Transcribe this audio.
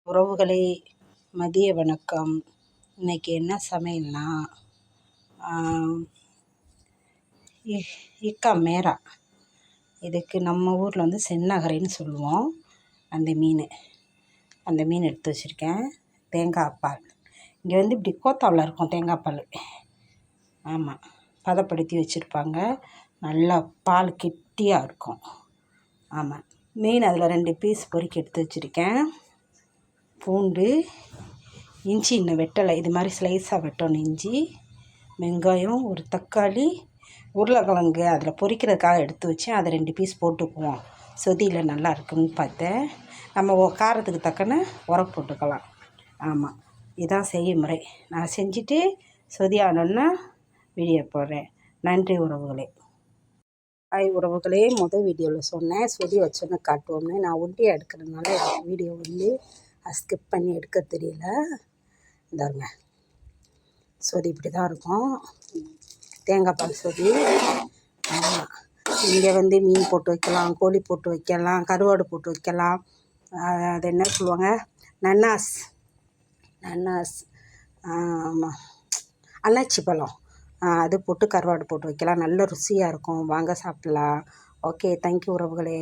உறவுகளே, மதிய வணக்கம். இன்றைக்கி என்ன சமையல்னா இக்கா மேரா. இதுக்கு நம்ம ஊரில் வந்து செந்நகரைன்னு சொல்லுவோம். அந்த மீன் எடுத்து வச்சுருக்கேன். தேங்காய் பால் இங்கே வந்து இப்படி கோத்தாவில் இருக்கும் தேங்காய் பால். ஆமாம், பதப்படுத்தி வச்சுருப்பாங்க. நல்லா பால் கெட்டியாக இருக்கும். ஆமாம், மீன் அதில் 2 பீஸ் பொறுக்கி எடுத்து வச்சுருக்கேன். பூண்டு, இஞ்சி இன்னும் வெட்டலை, இது மாதிரி ஸ்லைஸாக வெட்டணும். இஞ்சி, வெங்காயம், ஒரு தக்காளி, உருளைக்கிழங்கு அதில் பொரிக்கிறதுக்காக எடுத்து வச்சேன். அதை 2 பீஸ் போட்டுக்குவோம். சொதியில் நல்லா இருக்குன்னு பார்த்தேன். நம்ம காரத்துக்கு தக்கன உரப்பு போட்டுக்கலாம். ஆமாம், இதுதான் செய்முறை. நான் செஞ்சுட்டு சொதி ஆனோன்னா வீடியோ போடுறேன். நன்றி உறவுகளே. உறவுகளே, வீடியோவில் சொன்னேன் சொதி வச்சோன்னு காட்டுவோம்னு. நான் ஒண்டியாக எடுக்கிறதுனால வீடியோ வந்து ஸ்கிப் பண்ணி எடுக்க தெரியல. இந்தாருங்க, சொதி இப்படி தான் இருக்கும். தேங்காய் பால் சொதி. ஆமாம், இங்கே வந்து மீன் போட்டு வைக்கலாம், கோழி போட்டு வைக்கலாம், கருவாடு போட்டு வைக்கலாம். அது என்ன சொல்லுவாங்க, நன்னாஸ். ஆமாம், அன்னாச்சி பழம், அது போட்டு கருவாடு போட்டு வைக்கலாம். நல்ல ருசியாக இருக்கும். வாங்க சாப்பிட்லாம். ஓகே, தேங்க்யூ உறவுகளே.